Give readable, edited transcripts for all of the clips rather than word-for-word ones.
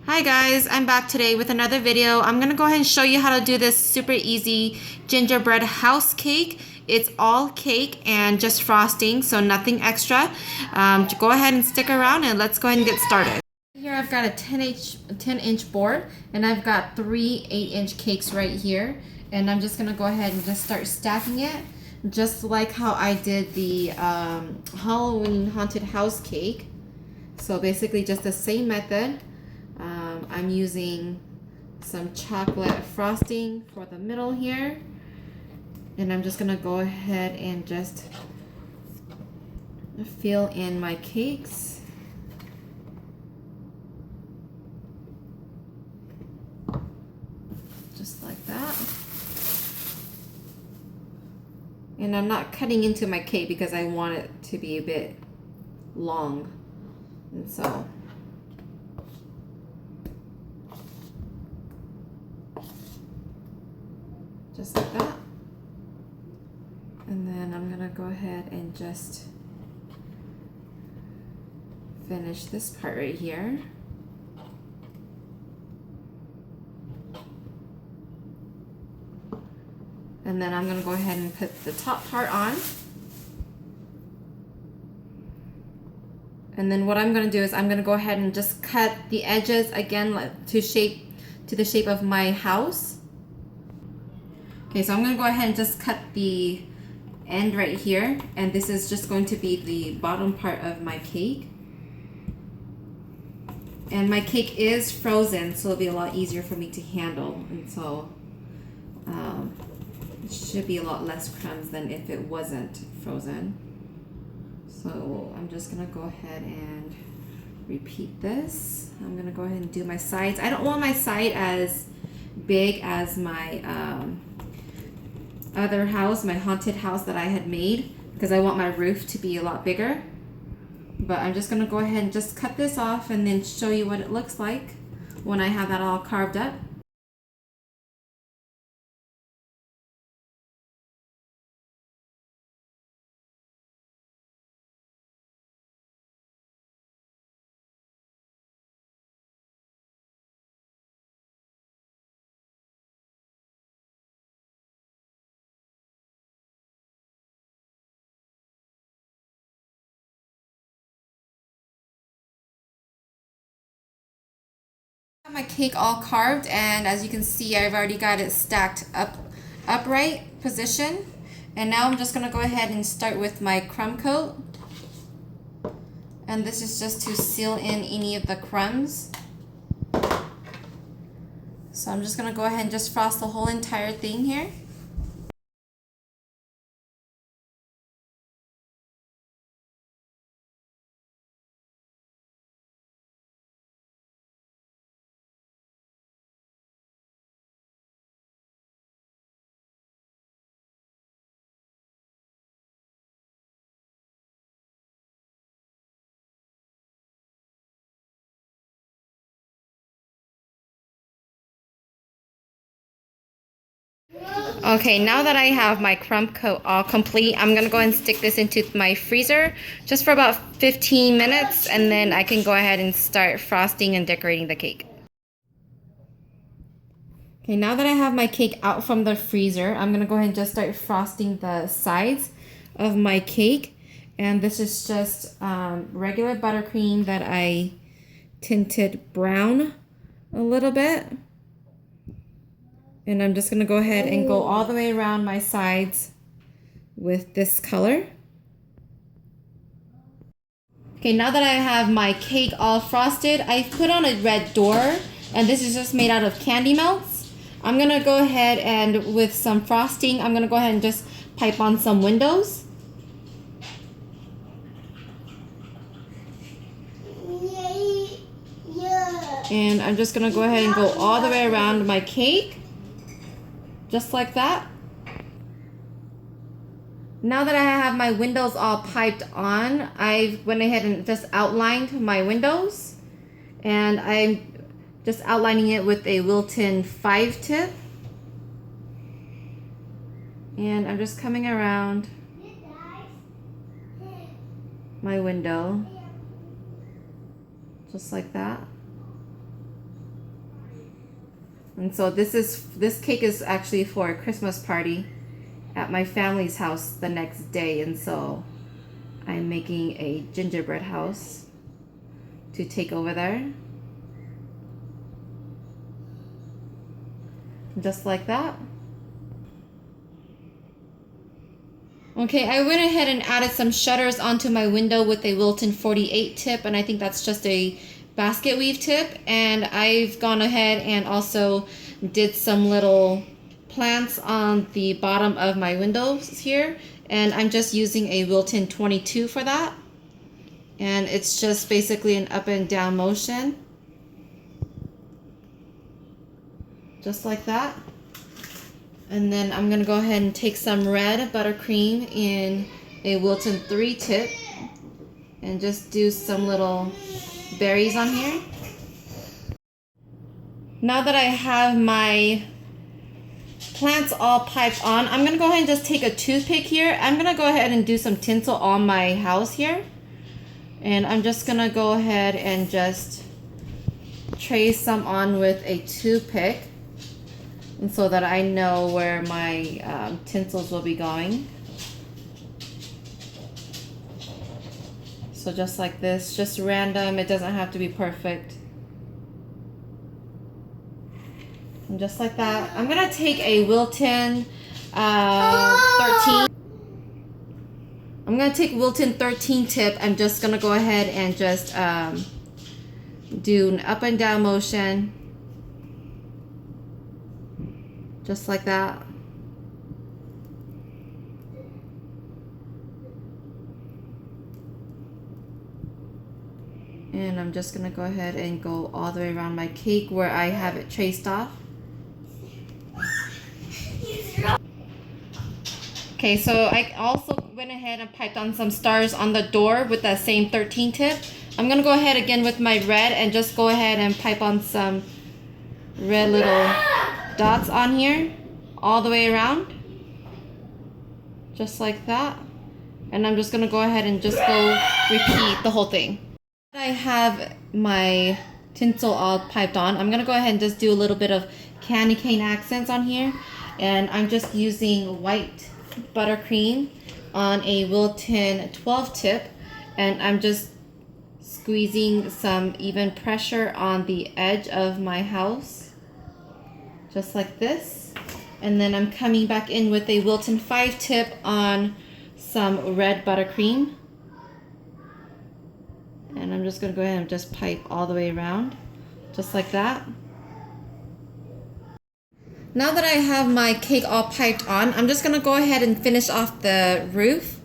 Hi guys, I'm back today with another video. I'm gonna go ahead and show you how to do this super easy gingerbread house cake. It's all cake and just frosting, so nothing extra. Go ahead and stick around and let's go ahead and get started. Here I've got a 10-inch board and I've got three 8-inch cakes right here. And I'm just gonna go ahead and just start stacking it, just like how I did the Halloween haunted house cake. So basically just the same method. I'm using some chocolate frosting for the middle here, and I'm just gonna go ahead and just fill in my cakes. Just like that. And I'm not cutting into my cake because I want it to be a bit long, and so just like that. And then I'm gonna go ahead and just finish this part right here. And then I'm gonna go ahead and put the top part on. And then what I'm gonna do is I'm gonna go ahead and just cut the edges again to the shape of my house. Okay, so I'm gonna go ahead and just cut the end right here, and this is just going to be the bottom part of my cake. And my cake is frozen, so it'll be a lot easier for me to handle, and so it should be a lot less crumbs than if it wasn't frozen. So I'm just gonna go ahead and repeat this. I'm gonna go ahead and do my sides. I don't want my side as big as my other house, my haunted house that I had made, because I want my roof to be a lot bigger. But I'm just gonna go ahead and just cut this off and then show you what it looks like when I have that all carved up. My cake all carved, and as you can see, I've already got it stacked upright position. And now I'm just gonna go ahead and start with my crumb coat, and this is just to seal in any of the crumbs. So I'm just gonna go ahead and just frost the whole entire thing here. Okay, now that I have my crumb coat all complete, I'm gonna go ahead and stick this into my freezer just for about 15 minutes, and then I can go ahead and start frosting and decorating the cake. Okay, now that I have my cake out from the freezer, I'm gonna go ahead and just start frosting the sides of my cake. And this is just regular buttercream that I tinted brown a little bit. And I'm just gonna go ahead and go all the way around my sides with this color. Okay, now that I have my cake all frosted, I put on a red door, and this is just made out of candy melts. I'm gonna go ahead and with some frosting, I'm gonna go ahead and just pipe on some windows. And I'm just gonna go ahead and go all the way around my cake. Just like that. Now that I have my windows all piped on, I went ahead and just outlined my windows. And I'm just outlining it with a Wilton 5-tip. And I'm just coming around my window. Just like that. And so this cake is actually for a Christmas party at my family's house the next day, and so I'm making a gingerbread house to take over there. Just like that. Okay, I went ahead and added some shutters onto my window with a Wilton 48 tip, and I think that's just a basket weave tip. And I've gone ahead and also did some little plants on the bottom of my windows here, and I'm just using a Wilton 22 for that. And it's just basically an up and down motion. Just like that. And then I'm gonna go ahead and take some red buttercream in a Wilton 3 tip and just do some little berries on here. Now that I have my plants all piped on, I'm gonna go ahead and just take a toothpick here. I'm gonna go ahead and do some tinsel on my house here. And I'm just gonna go ahead and just trace some on with a toothpick, and so that I know where my tinsels will be going. So just like this, just random, it doesn't have to be perfect. And just like that, I'm gonna take a Wilton 13. I'm gonna take Wilton 13 tip. I'm just gonna go ahead and just do an up and down motion. Just like that. And I'm just gonna go ahead and go all the way around my cake where I have it traced off. Okay, so I also went ahead and piped on some stars on the door with that same 13 tip. I'm gonna go ahead again with my red and just go ahead and pipe on some red little dots on here all the way around, just like that. And I'm just gonna go ahead and just go repeat the whole thing. I have my tinsel all piped on. I'm gonna go ahead and just do a little bit of candy cane accents on here, and I'm just using white buttercream on a Wilton 12 tip, and I'm just squeezing some even pressure on the edge of my house, just like this. And then I'm coming back in with a Wilton 5 tip on some red buttercream, and I'm just gonna go ahead and just pipe all the way around, just like that. Now that I have my cake all piped on, I'm just gonna go ahead and finish off the roof.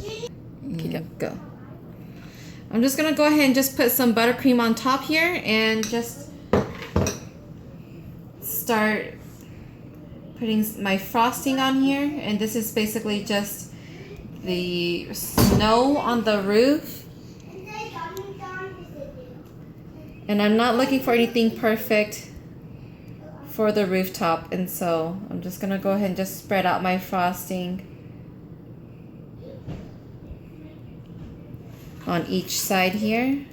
Okay, go. I'm just gonna go ahead and just put some buttercream on top here and just start putting my frosting on here. And this is basically just the snow on the roof. And I'm not looking for anything perfect for the rooftop, and so I'm just gonna go ahead and just spread out my frosting on each side here.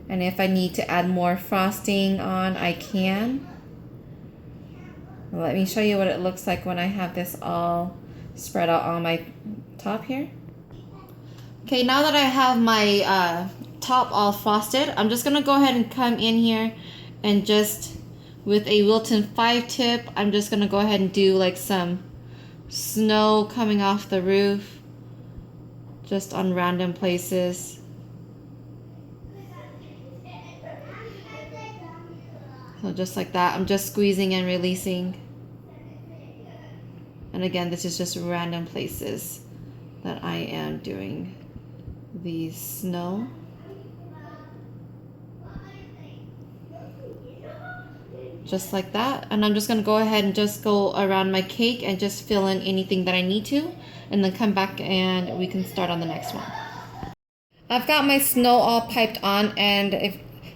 And if I need to add more frosting on, I can. Let me show you what it looks like when I have this all spread out on my top here. Okay, now that I have my top all frosted, I'm just gonna go ahead and come in here and just with a Wilton 5 tip, I'm just gonna go ahead and do like some snow coming off the roof, just on random places. So just like that, I'm just squeezing and releasing. And again, this is just random places that I am doing the snow. Just like that. And I'm just gonna go ahead and just go around my cake and just fill in anything that I need to, and then come back and we can start on the next one. I've got my snow all piped on, and as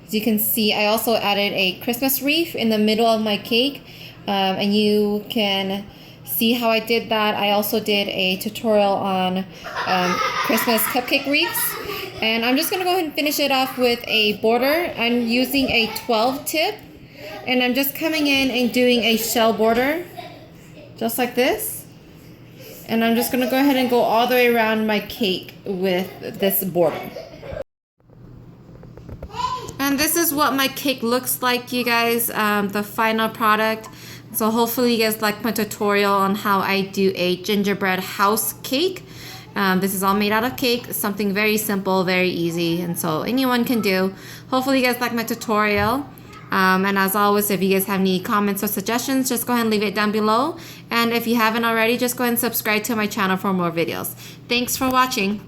you can see, I also added a Christmas wreath in the middle of my cake, and you can see how I did that. I also did a tutorial on Christmas cupcake wreaths, And I'm just gonna go ahead and finish it off with a border. I'm using a 12 tip, and I'm just coming in and doing a shell border, just like this. And I'm just gonna go ahead and go all the way around my cake with this border. And this is what my cake looks like, you guys, the final product. So hopefully you guys like my tutorial on how I do a gingerbread house cake. This is all made out of cake, something very simple, very easy, and so anyone can do. Hopefully you guys like my tutorial. And as always, if you guys have any comments or suggestions, just go ahead and leave it down below. And if you haven't already, just go ahead and subscribe to my channel for more videos. Thanks for watching.